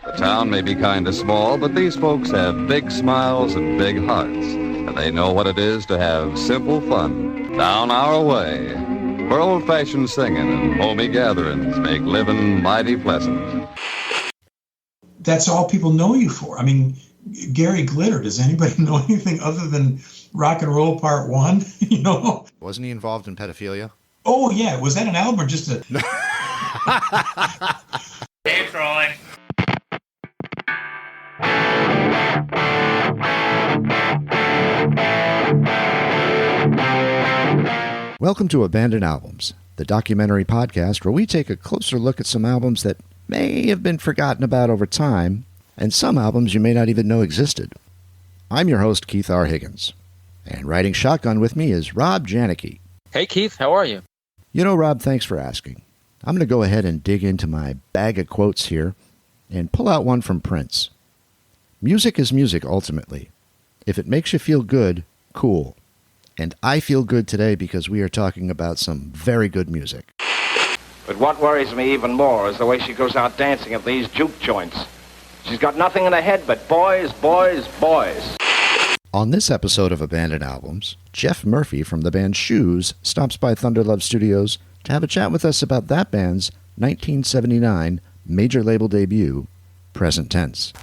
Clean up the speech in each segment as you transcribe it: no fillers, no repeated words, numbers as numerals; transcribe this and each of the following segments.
The town may be kind of small, but these folks have big smiles and big hearts, and they know what it is to have simple fun down our way, where old-fashioned singing and homey gatherings make living mighty pleasant. That's all people know you for. I mean, Gary Glitter, does anybody know anything other than Rock and Roll Part 1? You know? Wasn't he involved in pedophilia? Oh, yeah. Was that an album or just a... Hey, trolling. Welcome to Abandoned Albums, the documentary podcast where we take a closer look at some albums that may have been forgotten about over time, and some albums you may not even know existed. I'm your host, Keith R. Higgins, and riding shotgun with me is Rob Janicki. Hey, Keith, how are you? You know, Rob, thanks for asking. I'm going to go ahead and dig into my bag of quotes here and pull out one from Prince. Music is music, ultimately. If it makes you feel good, cool. And I feel good today because we are talking about some very good music. But what worries me even more is the way she goes out dancing at these juke joints. She's got nothing in her head but boys, boys, boys. On this episode of Abandoned Albums, Jeff Murphy from the band Shoes stops by Thunder Love Studios to have a chat with us about that band's 1979 major label debut, Present Tense.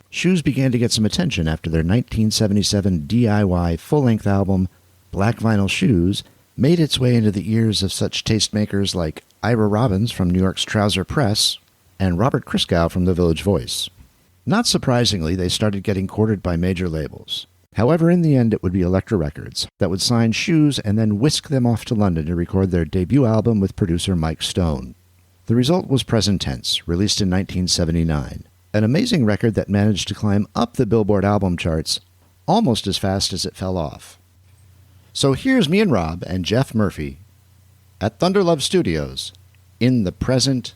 Shoes began to get some attention after their 1977 DIY full-length album, Black Vinyl Shoes, made its way into the ears of such tastemakers like Ira Robbins from New York's Trouser Press and Robert Christgau from The Village Voice. Not surprisingly, they started getting courted by major labels. However, in the end, it would be Elektra Records that would sign Shoes and then whisk them off to London to record their debut album with producer Mike Stone. The result was Present Tense, released in 1979. An amazing record that managed to climb up the Billboard album charts almost as fast as it fell off. So here's me and Rob and Jeff Murphy at Thunder Love Studios in the Present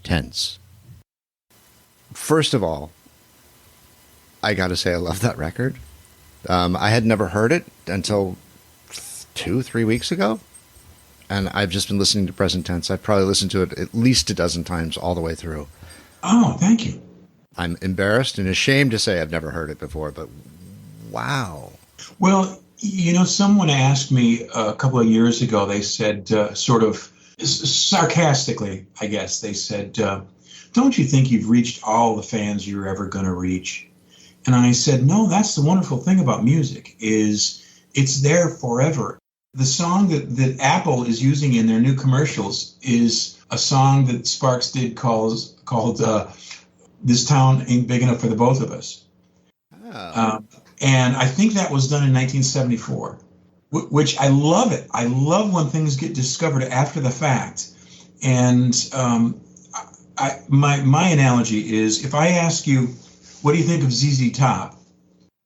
Tense. First of all, I gotta say I love that record. I had never heard it until 2-3 weeks ago, and I've just been listening to Present Tense. I've probably listened to it at least a dozen times all the way through. Oh, thank you. I'm embarrassed and ashamed to say I've never heard it before, but wow. Well, you know, someone asked me a couple of years ago, they said, sort of sarcastically, I guess, they said, don't you think you've reached all the fans you're ever going to reach? And I said, no, that's the wonderful thing about music, is it's there forever. The song that Apple is using in their new commercials is a song that Sparks did called This Town Ain't Big Enough for the Both of Us. Oh. And I think that was done in 1974, which I love it. I love when things get discovered after the fact. And my analogy is, if I ask you, what do you think of ZZ Top?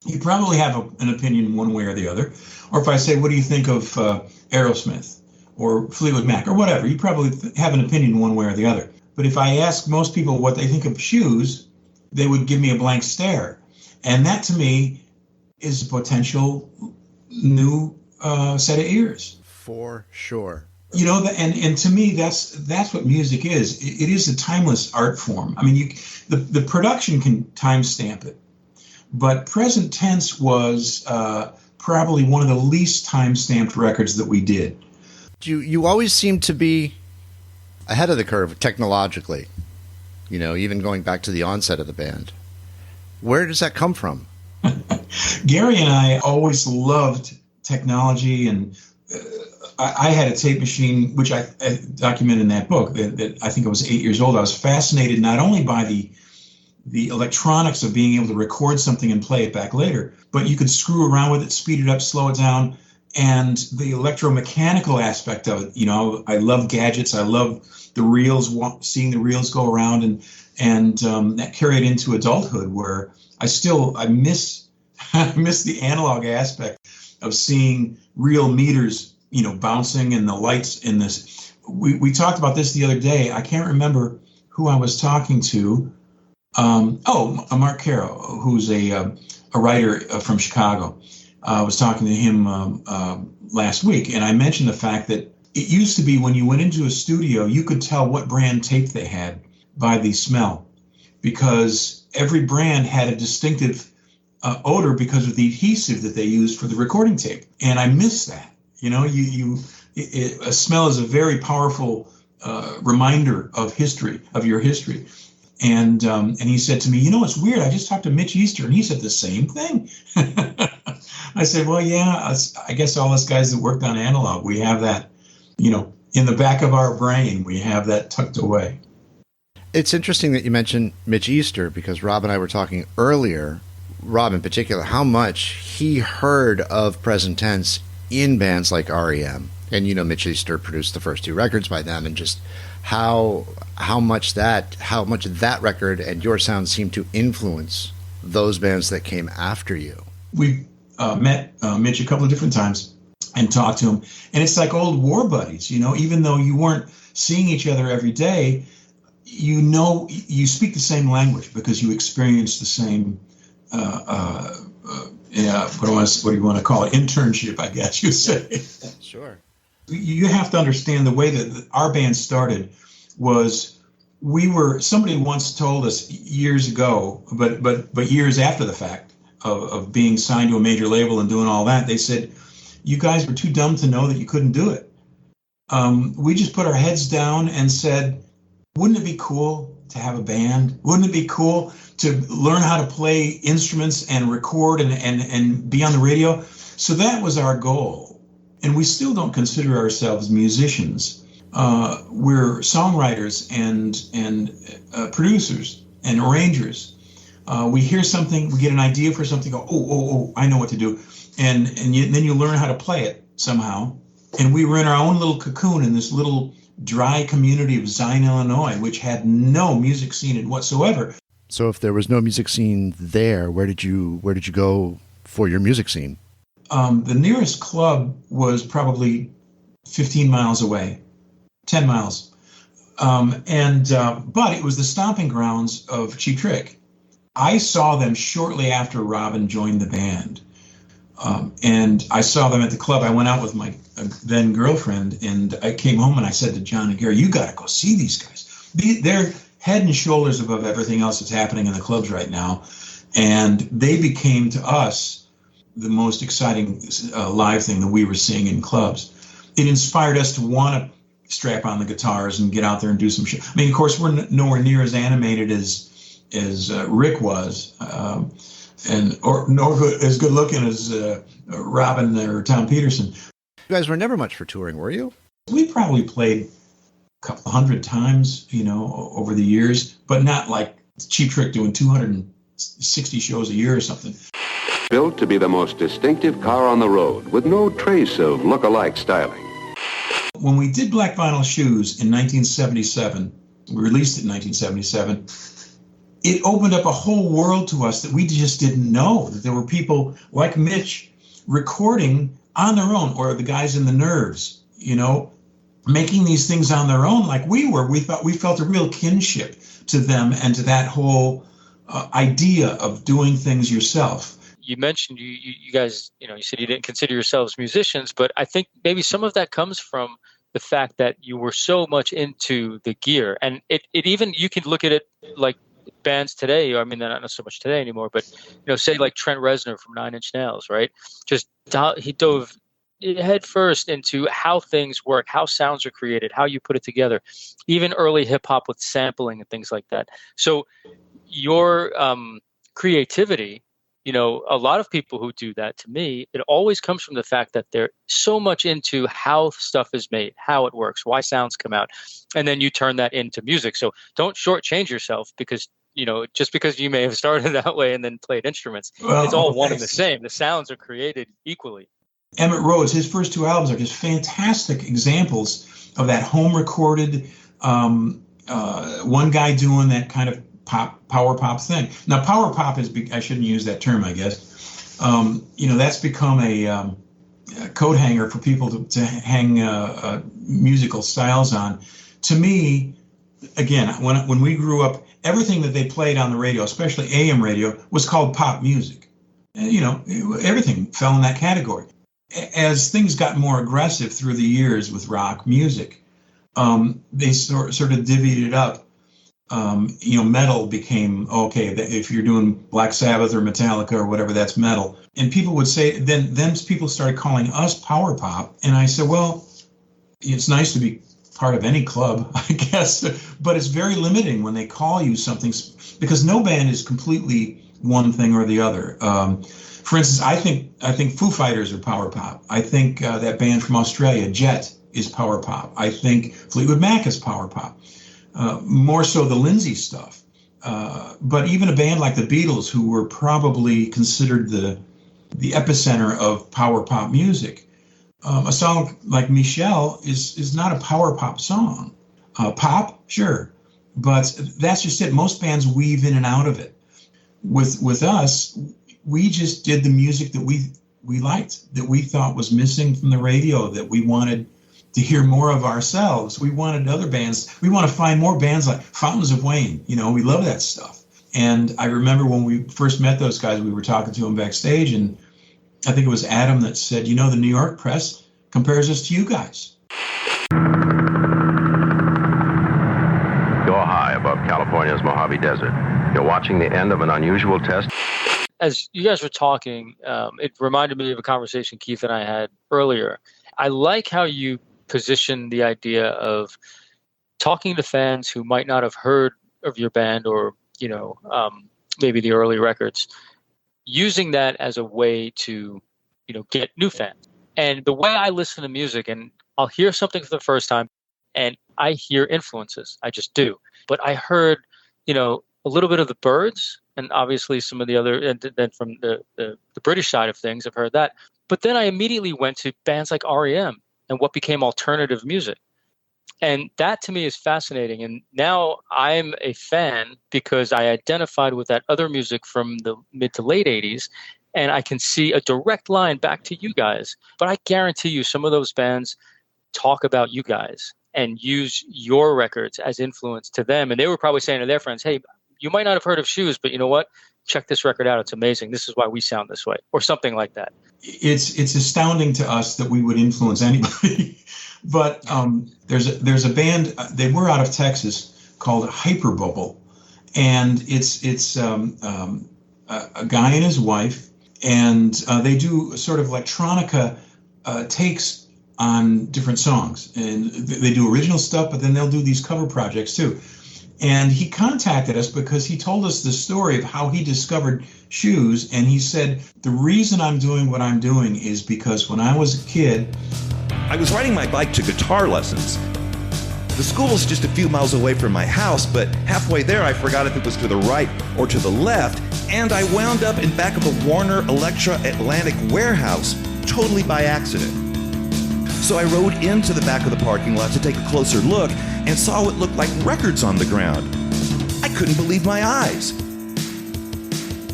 You probably have an opinion one way or the other. Or if I say, what do you think of Aerosmith or Fleetwood Mac or whatever, you probably have an opinion one way or the other. But if I ask most people what they think of Shoes, they would give me a blank stare. And that, to me, is a potential new set of ears. For sure. And to me, that's what music is. It is a timeless art form. I mean, the production can timestamp it, but Present Tense was probably one of the least time-stamped records that we did. You always seem to be ahead of the curve technologically, even going back to the onset of the band. Where does that come from? Gary and I always loved technology, and I had a tape machine, which I documented in that book, that I think I was 8 years old. I was fascinated not only by the electronics of being able to record something and play it back later, but you could screw around with it, speed it up, slow it down, and the electromechanical aspect of it. I love gadgets. I love the reels, seeing the reels go around, and that carried into adulthood, where I miss the analog aspect of seeing real meters, bouncing, and the lights in this. We talked about this the other day. I can't remember who I was talking to. Mark Caro, who's a writer from Chicago. I was talking to him last week, and I mentioned the fact that it used to be when you went into a studio, you could tell what brand tape they had by the smell, because every brand had a distinctive odor because of the adhesive that they used for the recording tape. And I miss that. A smell is a very powerful reminder of history, of your history. And he said to me, it's weird. I just talked to Mitch Easter, and he said the same thing. I said, well, yeah, I guess all us guys that worked on analog, we have that, in the back of our brain, we have that tucked away. It's interesting that you mentioned Mitch Easter, because Rob and I were talking earlier, Rob in particular, how much he heard of Present Tense in bands like REM. And, Mitch Easter produced the first two records by them, and just how much that record and your sound seemed to influence those bands that came after you. We met Mitch a couple of different times and talked to him, and it's like old war buddies. Even though you weren't seeing each other every day, you speak the same language because you experience the same what do you want to call it, internship, I guess you say. Sure. You have to understand the way that our band started was somebody once told us years ago, but years after the fact of being signed to a major label and doing all that, they said, you guys were too dumb to know that you couldn't do it. We just put our heads down and said, wouldn't it be cool to have a band? Wouldn't it be cool to learn how to play instruments and record and be on the radio? So that was our goal. And we still don't consider ourselves musicians. We're songwriters and producers and arrangers. We hear something, we get an idea for something, go, oh, I know what to do. And then you learn how to play it somehow. And we were in our own little cocoon in this little dry community of Zion, Illinois, which had no music scene whatsoever. So if there was no music scene there, where did you go for your music scene? The nearest club was probably 15 miles away, 10 miles. But it was the stomping grounds of Cheap Trick. I saw them shortly after Robin joined the band. And I saw them at the club. I went out with my then girlfriend, and I came home and I said to John and Gary, you got to go see these guys. They're head and shoulders above everything else that's happening in the clubs right now. And they became to us the most exciting live thing that we were seeing in clubs. It inspired us to want to strap on the guitars and get out there and do some shit. I mean, of course, we're nowhere near as animated as Rick was, nor as good looking as Robin or Tom Peterson. You guys were never much for touring, were you? We probably played a couple hundred times, over the years, but not like Cheap Trick doing 260 shows a year or something. Built to be the most distinctive car on the road, with no trace of look-alike styling. When we did Black Vinyl Shoes in 1977, we released it in 1977, it opened up a whole world to us that we just didn't know, that there were people like Mitch recording on their own, or the guys in the Nerves, making these things on their own like we were. We felt a real kinship to them and to that whole idea of doing things yourself. You mentioned you guys, you said you didn't consider yourselves musicians, but I think maybe some of that comes from the fact that you were so much into the gear. And it even, you can look at it like bands today, I mean, they're not so much today anymore, but, say like Trent Reznor from Nine Inch Nails, right? He dove head first into how things work, how sounds are created, how you put it together, even early hip hop with sampling and things like that. So your creativity, a lot of people who do that, to me, it always comes from the fact that they're so much into how stuff is made, how it works, why sounds come out, and then you turn that into music. So don't shortchange yourself because, just because you may have started that way and then played instruments, it's all one and the same. The sounds are created equally. Emmett Rhodes, his first two albums are just fantastic examples of that home recorded, one guy doing that kind of power pop thing. Now, power pop I shouldn't use that term, I guess. That's become a coat hanger for people to hang musical styles on. To me, again, when we grew up, everything that they played on the radio, especially AM radio, was called pop music. Everything fell in that category. As things got more aggressive through the years with rock music, they sort of divvied it up. Metal became, okay, if you're doing Black Sabbath or Metallica or whatever, that's metal. And people would say, then people started calling us power pop. And I said, well, it's nice to be part of any club, I guess, but it's very limiting when they call you something, because no band is completely one thing or the other. For instance, I think Foo Fighters are power pop. I think that band from Australia, Jet, is power pop. I think Fleetwood Mac is power pop. More so the Lindsay stuff. But even a band like the Beatles, who were probably considered the epicenter of power pop music, a song like Michelle is not a power pop song. Pop, sure, but that's just it. Most bands weave in and out of it. With us, we just did the music that we liked, that we thought was missing from the radio, that we wanted to hear more of ourselves. We wanted other bands. We want to find more bands like Fountains of Wayne. We love that stuff. And I remember when we first met those guys, we were talking to them backstage, and I think it was Adam that said, the New York press compares us to you guys. You're high above California's Mojave Desert. You're watching the end of an unusual test. As you guys were talking, it reminded me of a conversation Keith and I had earlier. I like how you position the idea of talking to fans who might not have heard of your band or, maybe the early records, using that as a way to, get new fans. And the way I listen to music, and I'll hear something for the first time and I hear influences. I just do. But I heard, a little bit of the Byrds, and obviously some of the other, and then from the British side of things, I've heard that. But then I immediately went to bands like REM and what became alternative music. And that to me is fascinating. And now I'm a fan because I identified with that other music from the mid to late 80s. And I can see a direct line back to you guys. But I guarantee you some of those bands talk about you guys and use your records as influence to them. And they were probably saying to their friends, hey, you might not have heard of Shoes, but you know what? Check this record out. It's amazing. This is why we sound this way, or something like that. It's astounding to us that we would influence anybody. But there's a band, they were out of Texas, called Hyperbubble. And it's a guy and his wife, and they do sort of electronica takes on different songs. And they do original stuff, but then they'll do these cover projects too. And he contacted us because he told us the story of how he discovered Shoes. And he said, the reason I'm doing what I'm doing is because when I was a kid, I was riding my bike to guitar lessons. The school was just a few miles away from my house, but halfway there I forgot if it was to the right or to the left, and I wound up in back of a Warner Electra Atlantic warehouse totally by accident. So I rode into the back of the parking lot to take a closer look and saw what looked like records on the ground. I couldn't believe my eyes.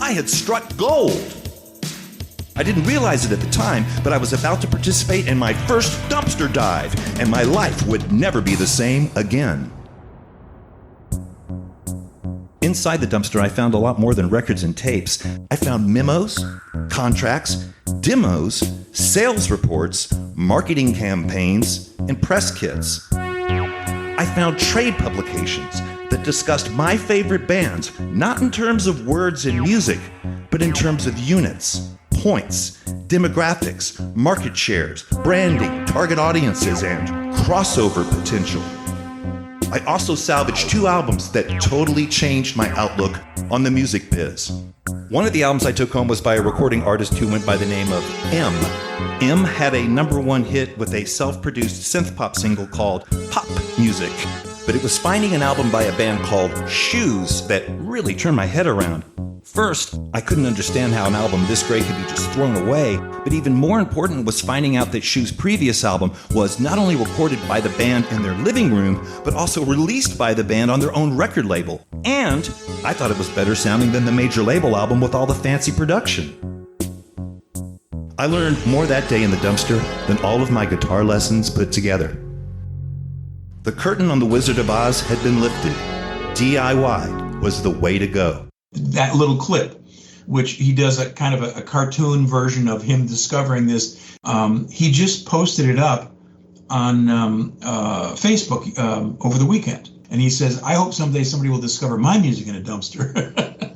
I had struck gold. I didn't realize it at the time, but I was about to participate in my first dumpster dive, and my life would never be the same again. Inside the dumpster, I found a lot more than records and tapes. I found memos, contracts, demos, sales reports, marketing campaigns, and press kits. I found trade publications that discussed my favorite bands, not in terms of words and music, but in terms of units, points, demographics, market shares, branding, target audiences, and crossover potential. I also salvaged 2 albums that totally changed my outlook on the music biz. One of the albums I took home was by a recording artist who went by the name of M. M had a #1 hit with a self-produced synth-pop single called Pop Music. But it was finding an album by a band called Shoes that really turned my head around. First, I couldn't understand how an album this great could be just thrown away, but even more important was finding out that Shoes' previous album was not only recorded by the band in their living room, but also released by the band on their own record label. And I thought it was better sounding than the major label album with all the fancy production. I learned more that day in the dumpster than all of my guitar lessons put together. The curtain on The Wizard of Oz had been lifted. DIY was the way to go. That little clip, which he does a kind of a cartoon version of him discovering this, he just posted it up on Facebook over the weekend. And he says, I hope someday somebody will discover my music in a dumpster.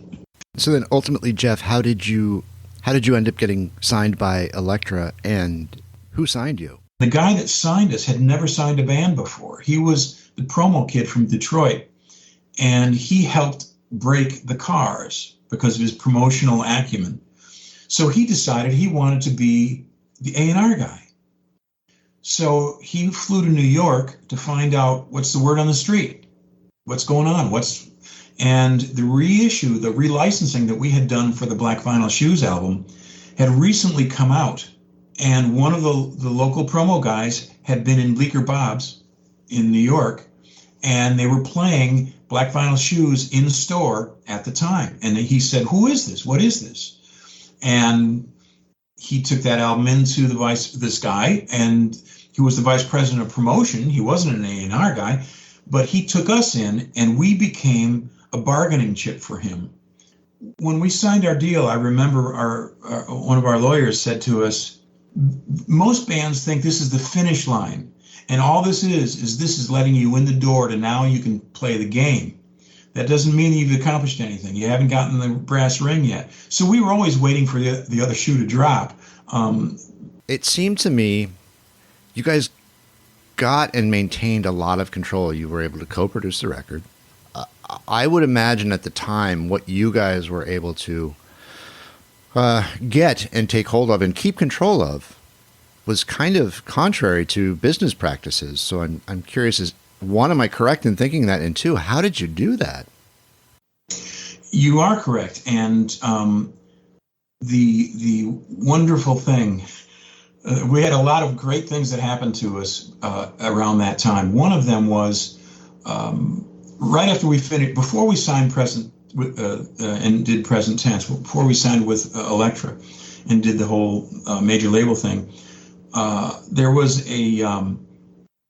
So then ultimately, Jeff, how did you end up getting signed by Elektra, and who signed you? The guy that signed us had never signed a band before. He was the promo kid from Detroit, and he helped break the Cars because of his promotional acumen. So he decided he wanted to be the A&R guy. So he flew to New York to find out what's the word on the street, what's going on, and the reissue, the relicensing that we had done for the Black Vinyl Shoes album had recently come out. And one of the local promo guys had been in Bleecker Bob's in New York, and they were playing Black Vinyl Shoes in store at the time. And he said, who is this? What is this? And he took that album into this guy, and he was the vice president of promotion. He wasn't an A&R guy, but he took us in, and we became a bargaining chip for him. When we signed our deal, I remember one of our lawyers said to us, most bands think this is the finish line, and all this is letting you in the door to now you can play the game. That doesn't mean you've accomplished anything. You haven't gotten the brass ring yet. So we were always waiting for the other shoe to drop. It seemed to me you guys got and maintained a lot of control. You were able to co-produce the record. I would imagine at the time what you guys were able to get and take hold of and keep control of was kind of contrary to business practices. So I'm curious, one, am I correct in thinking that? And two, how did you do that? You are correct. And the wonderful thing, we had a lot of great things that happened to us around that time. One of them was right after we finished, before we signed and did Present Tense, before we signed with Elektra and did the whole major label thing, there was an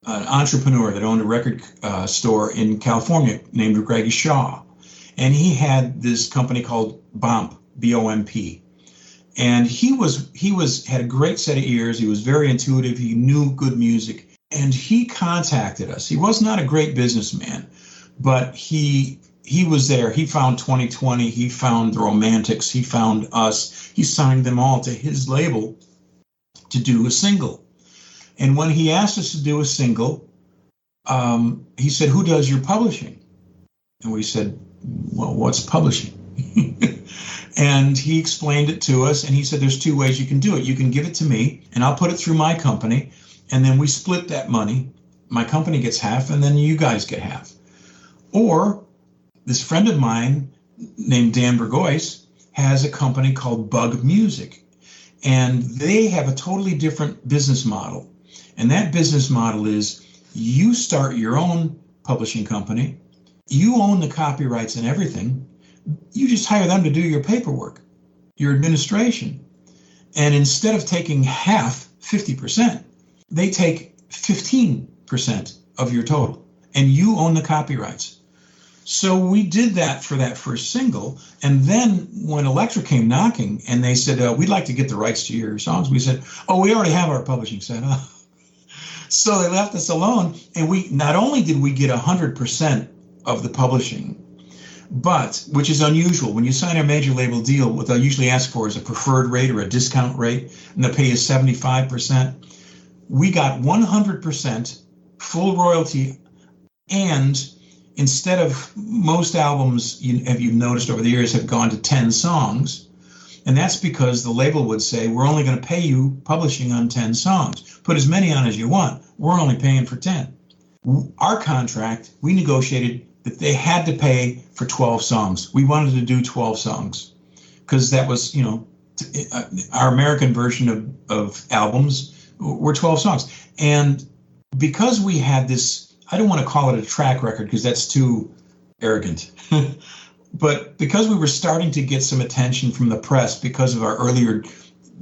entrepreneur that owned a record store in California named Greg Shaw, and he had this company called BOMP, B-O-M-P, and he had a great set of ears. He was very intuitive. He knew good music, and he contacted us. He was not a great businessman, but he was there. He found 2020. He found the Romantics. He found us. He signed them all to his label to do a single. And when he asked us to do a single, he said, who does your publishing? And we said, well, what's publishing? And he explained it to us. And he said, there's 2 ways you can do it. You can give it to me, and I'll put it through my company. And then we split that money. My company gets half, and then you guys get half. Or this friend of mine named Dan Burgoyce has a company called Bug Music, and they have a totally different business model. And that business model is you start your own publishing company, you own the copyrights and everything, you just hire them to do your paperwork, your administration. And instead of taking half, 50%, they take 15% of your total, and you own the copyrights. So we did that for that first single. And then when Elektra came knocking and they said, we'd like to get the rights to your songs, we said, oh, we already have our publishing set up. So they left us alone, and we not only did we get 100% of the publishing, but, which is unusual, when you sign a major label deal, what they'll usually ask for is a preferred rate or a discount rate, and they'll pay you 75%. We got 100% full royalty, and instead of most albums, you've noticed over the years, have gone to 10 songs, and that's because the label would say, we're only going to pay you publishing on 10 songs. Put as many on as you want. We're only paying for 10. Our contract, we negotiated that they had to pay for 12 songs. We wanted to do 12 songs because that was, our American version of albums were 12 songs. And because we had this, I don't want to call it a track record because that's too arrogant. But because we were starting to get some attention from the press because of our earlier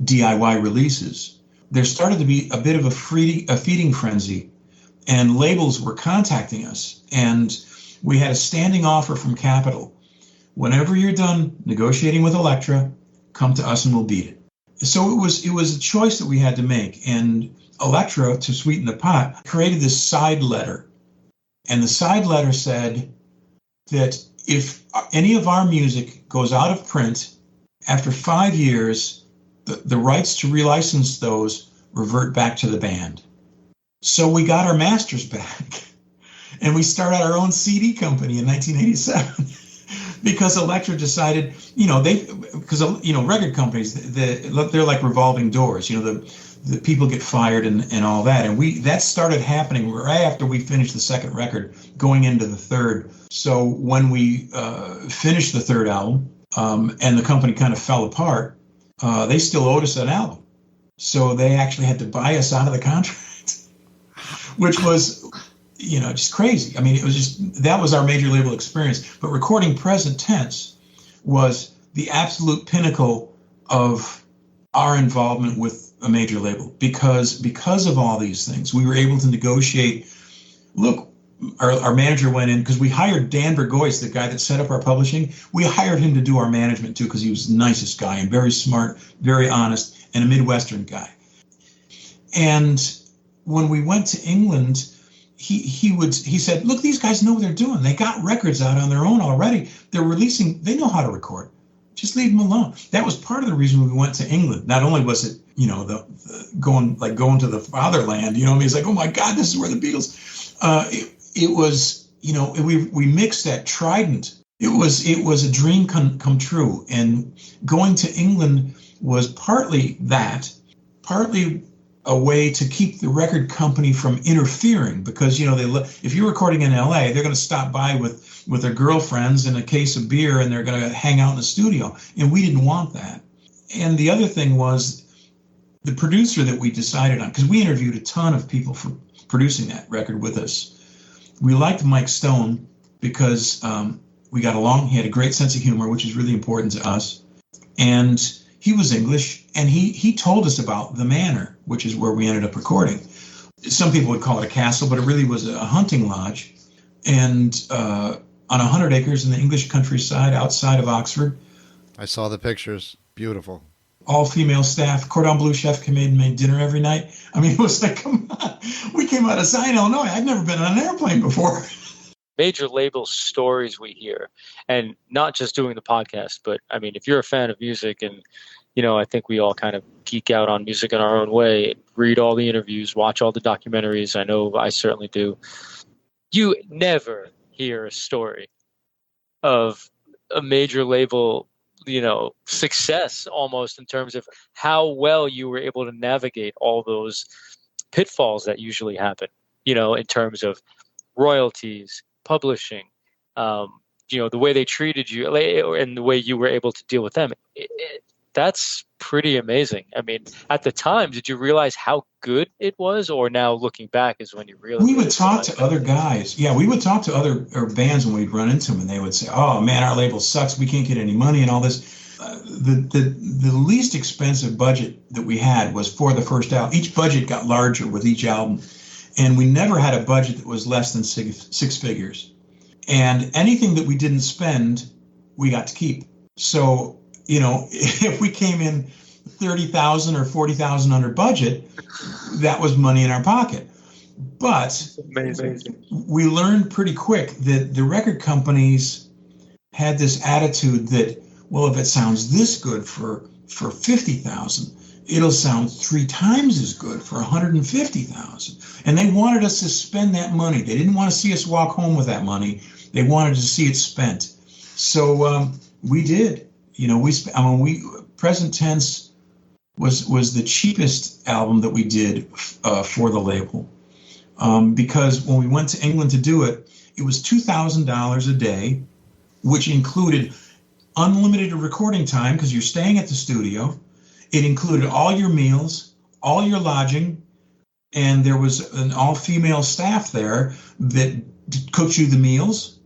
DIY releases, there started to be a bit of a feeding frenzy, and labels were contacting us. And we had a standing offer from Capitol. Whenever you're done negotiating with Elektra, come to us and we'll beat it. So it was a choice that we had to make. And Elektra, to sweeten the pot, created this side letter. And the side letter said that if any of our music goes out of print after 5 years, the rights to relicense those revert back to the band. So we got our masters back, and we started our own CD company in 1987 because Elektra decided, record companies, they're like revolving doors. The people get fired and all that, and that started happening right after we finished the second record, going into the third. So when we finished the third album, and the company kind of fell apart, they still owed us an album. So they actually had to buy us out of the contract, which was, just crazy. I mean, that was our major label experience. But recording Present Tense was the absolute pinnacle of our involvement with a major label because of all these things. We were able to negotiate. Look, our manager went in because we hired Dan Burgoyce, the guy that set up our publishing. We hired him to do our management too because he was the nicest guy and very smart, very honest, and a Midwestern guy. And when we went to England, he said, look, these guys know what they're doing. They got records out on their own already. They're releasing, they know how to record. Just leave them alone. That was part of the reason we went to England. Not only was it, going to the fatherland, it's like, oh my God, this is where the Beatles, it was, we mixed that Trident. It was a dream come true. And going to England was partly that, partly a way to keep the record company from interfering because, if you're recording in LA, they're going to stop by with their girlfriends and a case of beer and they're going to hang out in the studio. And we didn't want that. And the other thing was the producer that we decided on, because we interviewed a ton of people for producing that record with us. We liked Mike Stone because we got along. He had a great sense of humor, which is really important to us. And he was English, and he told us about the manor, which is where we ended up recording. Some people would call it a castle, but it really was a hunting lodge. And on 100 acres in the English countryside outside of Oxford. I saw the pictures. Beautiful. All-female staff. Cordon Bleu chef came in and made dinner every night. I mean, it was like, come on. We came out of Zion, Illinois. I'd never been on an airplane before. Major label stories we hear, and not just doing the podcast, but I mean, if you're a fan of music and, I think we all kind of geek out on music in our own way, read all the interviews, watch all the documentaries. I know I certainly do. You never hear a story of a major label, success almost in terms of how well you were able to navigate all those pitfalls that usually happen, in terms of royalties, publishing, the way they treated you and the way you were able to deal with them. That's pretty amazing. I mean, at the time, did you realize how good it was, or now looking back is when you realize? We would talk to other guys. Yeah, we would talk to other bands when we'd run into them, and they would say, "Oh man, our label sucks. We can't get any money and all this." The least expensive budget that we had was for the first album. Each budget got larger with each album, and we never had a budget that was less than six figures. And anything that we didn't spend, we got to keep. So, if we came in 30,000 or 40,000 under budget, that was money in our pocket. But Amazing. we learned pretty quick that the record companies had this attitude that, well, if it sounds this good for 50,000, it'll sound 3 times as good for 150,000. And they wanted us to spend that money. They didn't want to see us walk home with that money. They wanted to see it spent. So we did. You know, Present Tense was the cheapest album that we did for the label. Because when we went to England to do it, it was $2,000 a day, which included unlimited recording time because you're staying at the studio. It included all your meals, all your lodging, and there was an all-female staff there that cooked you the meals,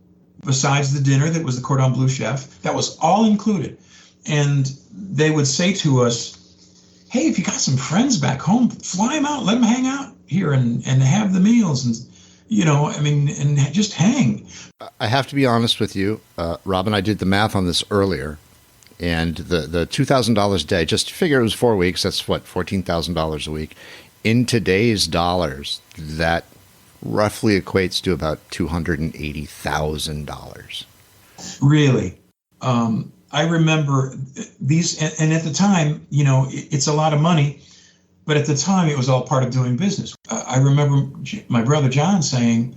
besides the dinner that was the cordon bleu chef. That was all included. And they would say to us, hey, if you got some friends back home, fly them out, let them hang out here and have the meals and, you know, I mean, and just hang. I have to be honest with you, Robin, I did the math on this earlier, and the $2,000 a day, just figure it was 4 weeks, that's what, $14,000 a week. In today's dollars, that roughly equates to about $280,000. Really? I remember these, and at the time, you know, it's a lot of money, but at the time it was all part of doing business. I remember my brother John saying,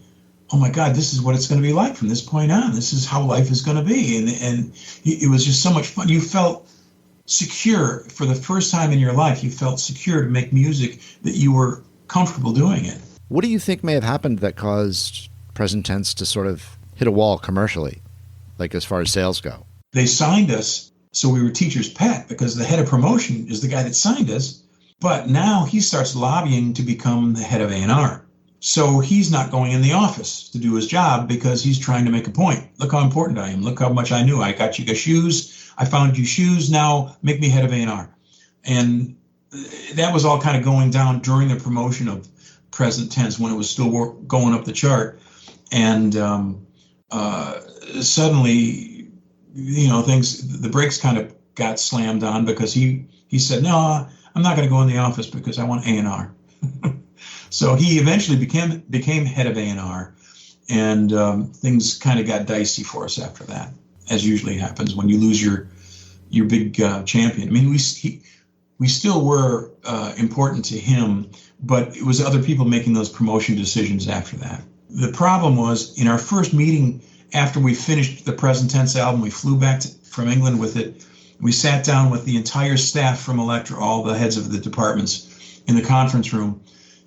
oh my God, this is what it's going to be like from this point on. This is how life is going to be. And it was just so much fun. You felt secure for the first time in your life. You felt secure to make music that you were comfortable doing it. What do you think may have happened that caused Present Tense to sort of hit a wall commercially, like as far as sales go? They signed us, so we were teacher's pet because the head of promotion is the guy that signed us. But now he starts lobbying to become the head of A&R. So he's not going in the office to do his job because he's trying to make a point. Look how important I am. Look how much I knew. I got you shoes. I found you shoes. Now make me head of A&R. And that was all kind of going down during the promotion of Present Tense when it was still going up the chart. And suddenly, you know, the brakes kind of got slammed on because he said, no, I'm not going to go in the office because I want A&R. So he eventually became head of A&R, and things kind of got dicey for us after that, as usually happens when you lose your big champion. I mean, we still were important to him, but it was other people making those promotion decisions after that. The problem was in our first meeting after we finished the Present Tense album, we flew back from England with it. We sat down with the entire staff from Elektra, all the heads of the departments, in the conference room,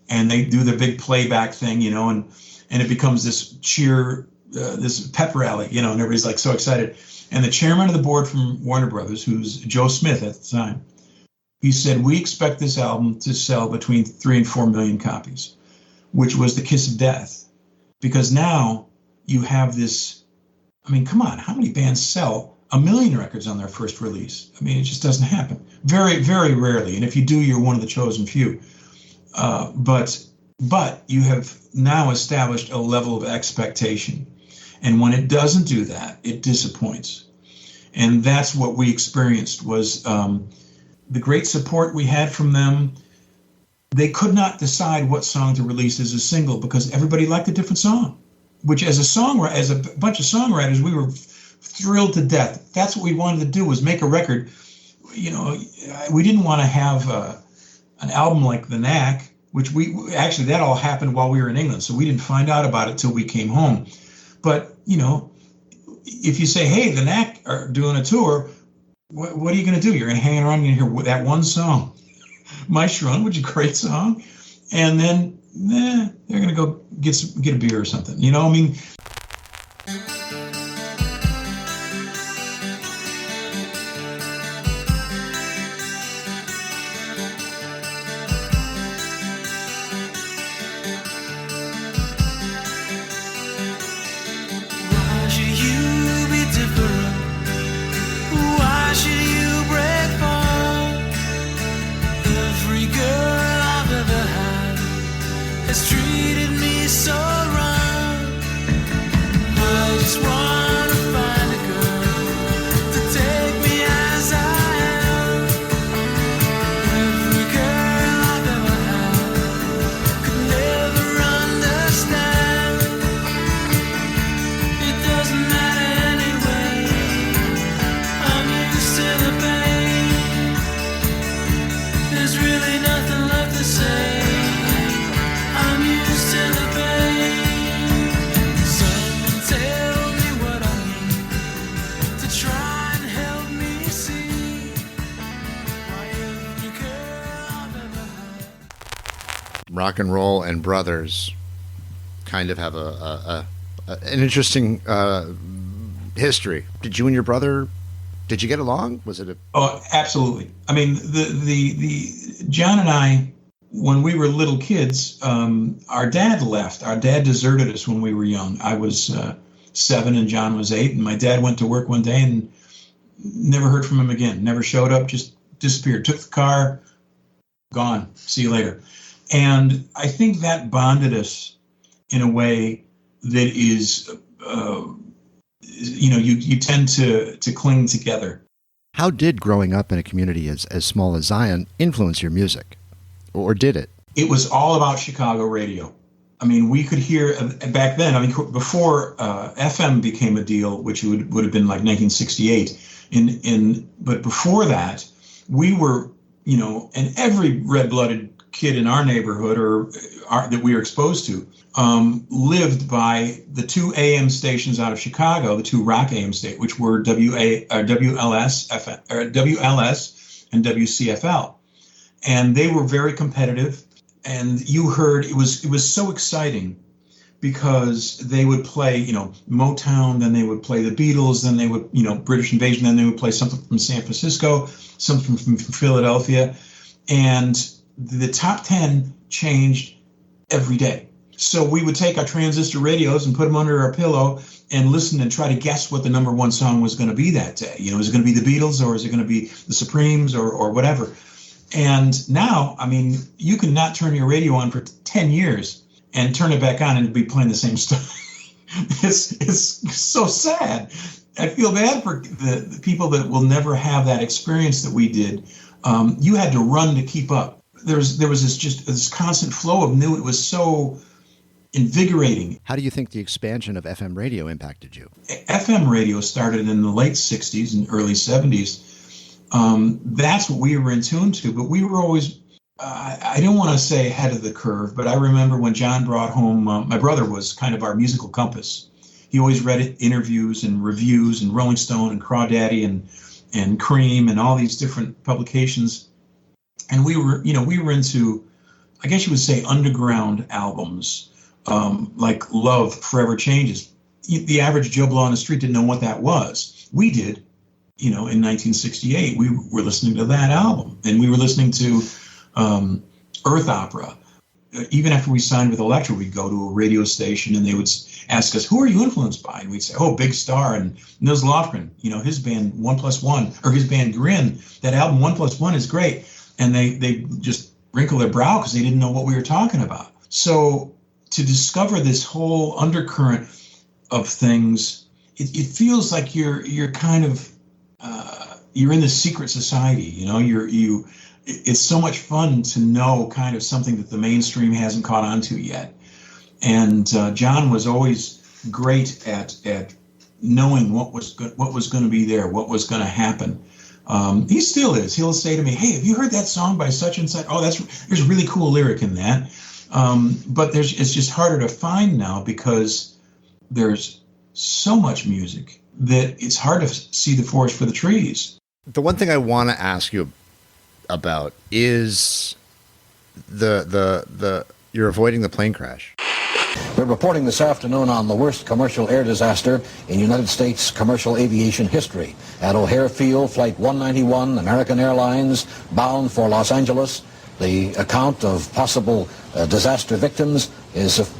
and they do the big playback thing, you know, and it becomes this cheer, this pep rally, you know, and everybody's like so excited. And the chairman of the board from Warner Brothers, who's Joe Smith at the time, he said, we expect this album to sell between 3 and 4 million copies, which was the kiss of death. Because now you have this, I mean, come on, how many bands sell 1 million records on their first release? I mean, it just doesn't happen. Very, very rarely. And if you do, you're one of the chosen few. But you have now established a level of expectation. And when it doesn't do that, it disappoints. And that's what we experienced was the great support we had from them. They could not decide what song to release as a single because everybody liked a different song, which as a bunch of songwriters, we were thrilled to death. That's what we wanted to do, was make a record. You know, we didn't want to have an album like The Knack, which actually that all happened while we were in England, so we didn't find out about it till we came home. But, you know, if you say, hey, The Knack are doing a tour, what are you going to do? You're going to hang around and hear that one song, My Shrun, which is a great song, and then they're going to go get a beer or something. You know, I mean. rock and roll and brothers kind of have an interesting history. Did you and your brother, did you get along? Was it a... Oh, absolutely. I mean, the John and I, when we were little kids, our dad left. Our dad deserted us when we were young. I was 7 and John was 8, and my dad went to work one day and never heard from him again. Never showed up, just disappeared. Took the car, gone. See you later. And I think that bonded us in a way that is, you tend to cling together. How did growing up in a community as small as Zion influence your music? Or did it? It was all about Chicago radio. I mean, we could hear back then, I mean, before FM became a deal, which would have been like 1968. But before that, we were, and every red-blooded kid in our neighborhood that we were exposed to lived by the 2 AM stations out of Chicago, the 2 rock AM stations, which were WLS and WCFL. And they were very competitive. And you heard, it was so exciting because they would play, Motown, then they would play the Beatles, then they would, British Invasion, then they would play something from San Francisco, something from Philadelphia. And the top 10 changed every day. So we would take our transistor radios and put them under our pillow and listen and try to guess what the number 1 song was going to be that day. Is it going to be the Beatles, or is it going to be the Supremes, or whatever? And now, I mean, you can not turn your radio on for 10 years and turn it back on and it'll be playing the same stuff. It's so sad. I feel bad for the people that will never have that experience that we did. You had to run to keep up. There was this constant flow of new. It was so invigorating. How do you think the expansion of FM radio impacted you? FM radio started in the late 60s and early 70s. That's what we were in tune to, but we were always, I don't want to say ahead of the curve, but I remember when John brought home, my brother was kind of our musical compass. He always read interviews and reviews and Rolling Stone and Crawdaddy and Cream and all these different publications. And we were into, I guess you would say, underground albums, like Love Forever Changes. The average Joe Blow on the street didn't know what that was. We did. In 1968, we were listening to that album, and we were listening to Earth Opera. Even after we signed with Elektra, we'd go to a radio station, and they would ask us, "Who are you influenced by?" And we'd say, "Oh, Big Star and Nils Lofgren. His band 1+1, or his band Grin. That album 1+1 is great." And they just wrinkle their brow because they didn't know what we were talking about. So to discover this whole undercurrent of things, it feels like you're kind of you're in the secret society. It's so much fun to know kind of something that the mainstream hasn't caught on to yet. And John was always great at knowing what was going to be there, what was going to happen. He still is. He'll say to me, "Hey, have you heard that song by such and such? Oh, there's a really cool lyric in that." But it's just harder to find now because there's so much music that it's hard to see the forest for the trees. The one thing I want to ask you about is you're avoiding the plane crash. We're reporting this afternoon on the worst commercial air disaster in United States commercial aviation history. At O'Hare Field, Flight 191, American Airlines, bound for Los Angeles. The account of possible disaster victims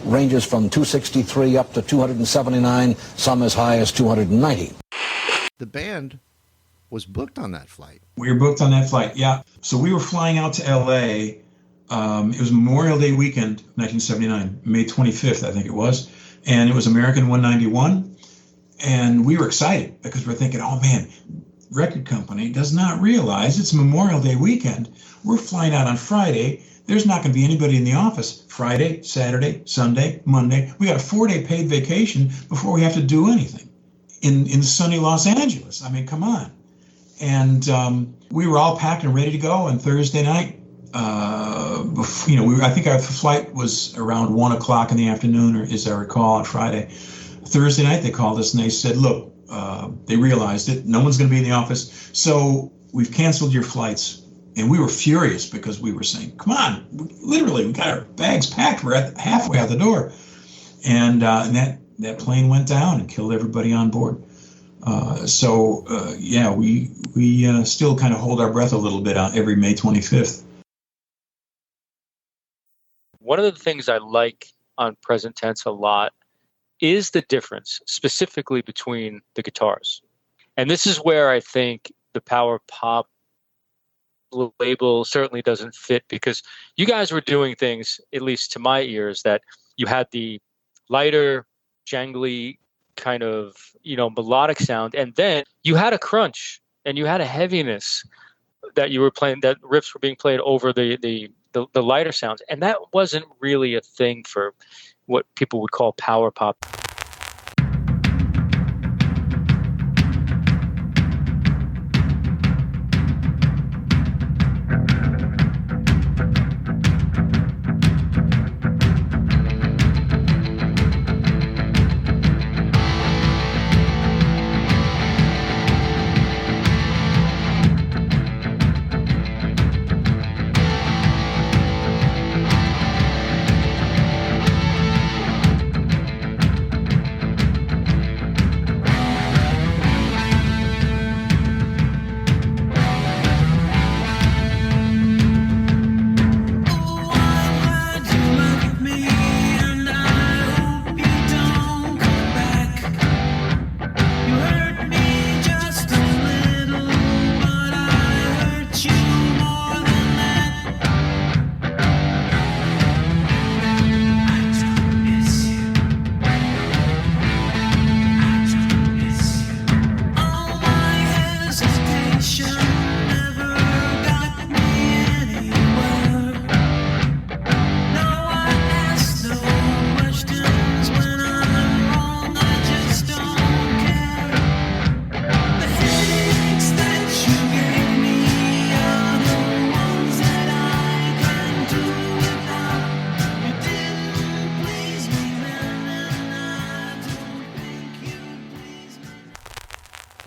ranges from 263 up to 279, some as high as 290. The band was booked on that flight. We were booked on that flight, yeah. So we were flying out to L.A. It was Memorial Day weekend, 1979, May 25th, I think it was. And it was American 191. And we were excited because we're thinking, oh man, record company does not realize it's Memorial Day weekend. We're flying out on Friday. There's not going to be anybody in the office Friday, Saturday, Sunday, Monday. We got a 4-day paid vacation before we have to do anything in sunny Los Angeles. I mean, come on. And we were all packed and ready to go. And Thursday night, I think our flight was around 1 o'clock in the afternoon, or as I recall, on Friday. Thursday night, they called us and they said, look, they realized it. No one's going to be in the office. So we've canceled your flights And we were furious because we were saying, come on, literally, we got our bags packed. We're halfway out the door. And that plane went down and killed everybody on board. We still kind of hold our breath a little bit on every May 25th. One of the things I like on Present Tense a lot is the difference specifically between the guitars. And this is where I think the power pop label certainly doesn't fit, because you guys were doing things, at least to my ears, that you had the lighter, jangly kind of, melodic sound, and then you had a crunch and you had a heaviness that you were playing, that riffs were being played over the lighter sounds, and that wasn't really a thing for what people would call power pop.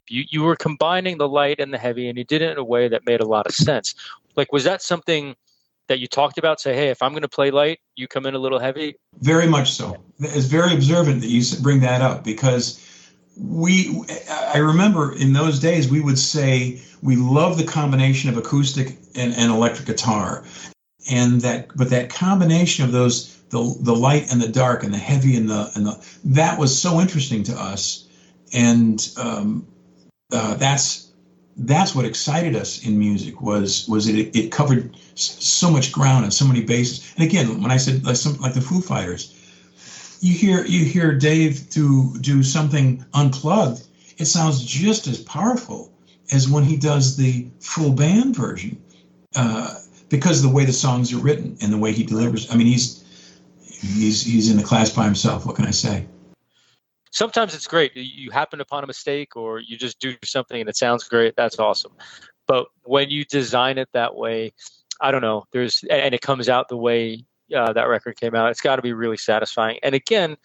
You were combining the light and the heavy, and you did it in a way that made a lot of sense. Like, was that something that you talked about? Say, hey, if I'm going to play light, you come in a little heavy? Very much so. It's very observant that you bring that up, because I remember in those days we would say we love the combination of acoustic and electric guitar, but that combination of those, the light and the dark and the heavy and the that was so interesting to us, and that's what excited us in music was it covered so much ground and so many bases. And again, when I said like the Foo Fighters, you hear Dave do something unplugged, it sounds just as powerful as when he does the full band version, because of the way the songs are written and the way he delivers. I mean, he's in the class by himself. What can I say? Sometimes it's great. You happen upon a mistake, or you just do something and it sounds great. That's awesome. But when you design it that way, I don't know, and it comes out the way that record came out, it's got to be really satisfying. And again,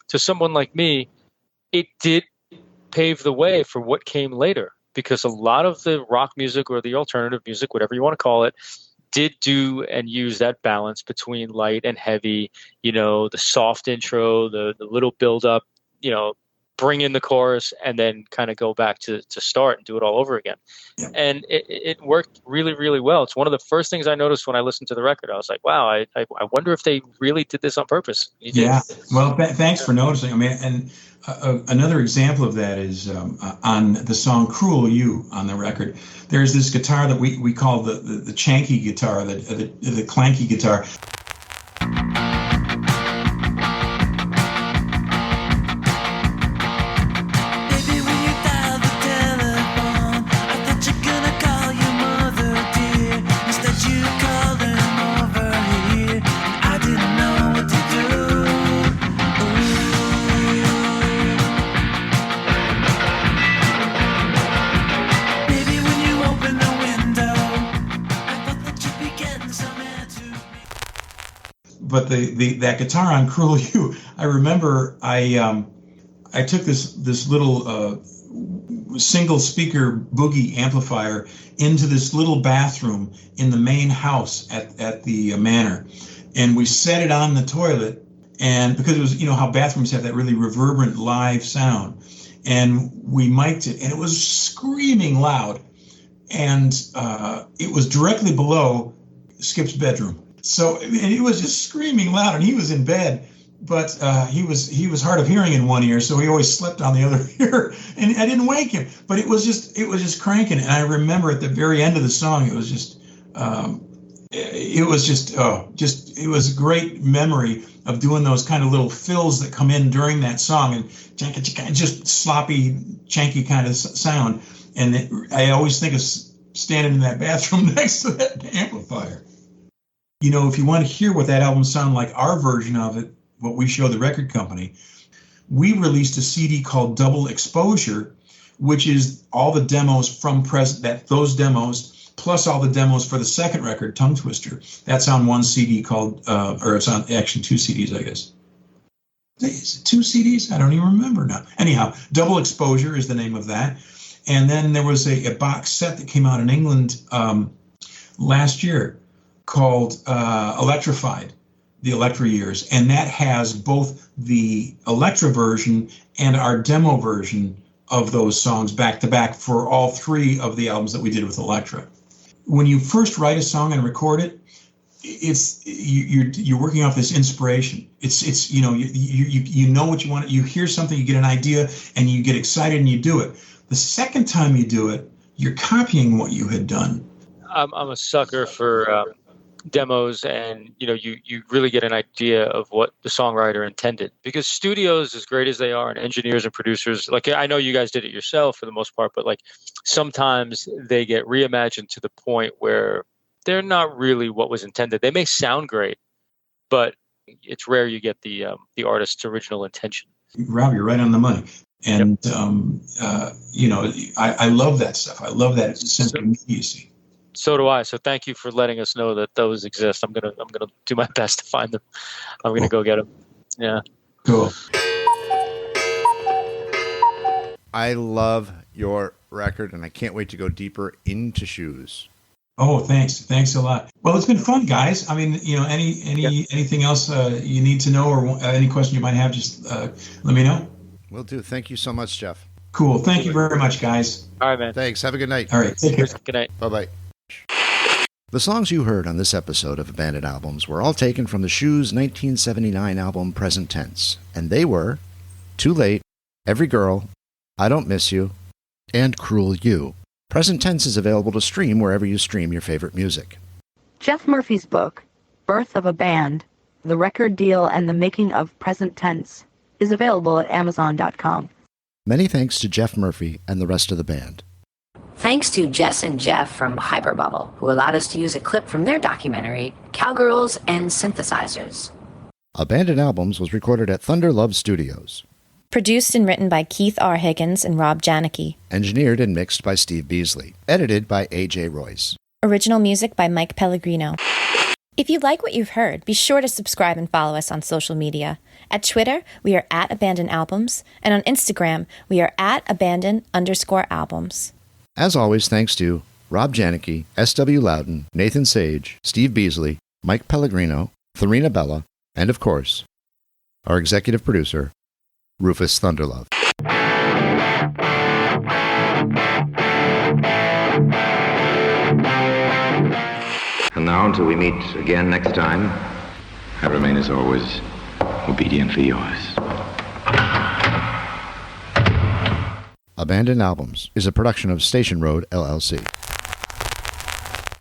to someone like me, it did pave the way for what came later, because a lot of the rock music or the alternative music, whatever you want to call it, did do and use that balance between light and heavy, the soft intro, the little build up, bring in the chorus, and then kind of go back to start and do it all over again. Yeah. And it worked really, really well. It's one of the first things I noticed when I listened to the record. I was like, wow, I wonder if they really did this on purpose. Yeah. Well, thanks for noticing. I mean, and another example of that is on the song Cruel You on the record. There's this guitar that we call the chanky guitar, the clanky guitar. But that guitar on Cruel You, I remember I took this little single speaker boogie amplifier into this little bathroom in the main house at the manor. And we set it on the toilet, and because it was, you know, how bathrooms have that really reverberant live sound. And we mic'd it, and it was screaming loud. And it was directly below Skip's bedroom. So and it was just screaming loud, and he was in bed. But he was hard of hearing in one ear, so he always slept on the other ear, and I didn't wake him. But it was just cranking, and I remember at the very end of the song, it was a great memory of doing those kind of little fills that come in during that song, and just sloppy, chanky kind of sound. And I always think of standing in that bathroom next to that amplifier. You know, if you want to hear what that album sounded like, our version of it, what we show the record company, we released a CD called Double Exposure, which is all the demos from those demos plus all the demos for the second record, Tongue Twister. That's on one CD called, or it's on actually two CDs, I guess. Is it two CDs? I don't even remember now. Anyhow, Double Exposure is the name of that. And then there was a box set that came out in England last year called Electrified, the Electra years, and that has both the Electra version and our demo version of those songs back to back for all three of the albums that we did with Electra. When you first write a song and record it, you're working off this inspiration. It's you know you know what you want. You hear something, you get an idea, and you get excited and you do it. The second time you do it, you're copying what you had done. I'm a sucker for demos, and you really get an idea of what the songwriter intended, because studios, as great as they are, and engineers and producers, like I know you guys did it yourself for the most part, but like sometimes they get reimagined to the point where they're not really what was intended. They may sound great, but it's rare you get the artist's original intention. Rob, you're right on the money. And I love that stuff. I love that sense of immediacy. So do I. So thank you for letting us know that those exist. I'm gonna do my best to find them. I'm gonna go get them. Yeah. Cool. I love your record, and I can't wait to go deeper into Shoes. Oh, thanks a lot. Well, it's been fun, guys. I mean, anything else you need to know, or any question you might have, just let me know. Will do. Thank you so much, Jeff. Cool. Thank you very much, guys. All right, man. Thanks. Have a good night. All right. Take care. Good night. Bye-bye. The songs you heard on this episode of Abandoned Albums were all taken from the Shoes' 1979 album Present Tense, and they were Too Late, Every Girl, I Don't Miss You, and Cruel You. Present Tense is available to stream wherever you stream your favorite music. Jeff Murphy's book, Birth of a Band, The Record Deal and the Making of Present Tense, is available at Amazon.com. Many thanks to Jeff Murphy and the rest of the band. Thanks to Jess and Jeff from Hyperbubble, who allowed us to use a clip from their documentary, Cowgirls and Synthesizers. Abandoned Albums was recorded at Thunder Love Studios. Produced and written by Keith R. Higgins and Rob Janicki. Engineered and mixed by Steve Beasley. Edited by A.J. Royce. Original music by Mike Pellegrino. If you like what you've heard, be sure to subscribe and follow us on social media. At Twitter, we are at Abandoned Albums, and on Instagram, we are at Abandoned_albums. As always, thanks to Rob Janicki, S.W. Loudon, Nathan Sage, Steve Beasley, Mike Pellegrino, Tharina Bella, and of course, our executive producer, Rufus Thunderlove. And now, until we meet again next time, I remain as always obediently yours. Abandoned Albums is a production of Station Road, LLC.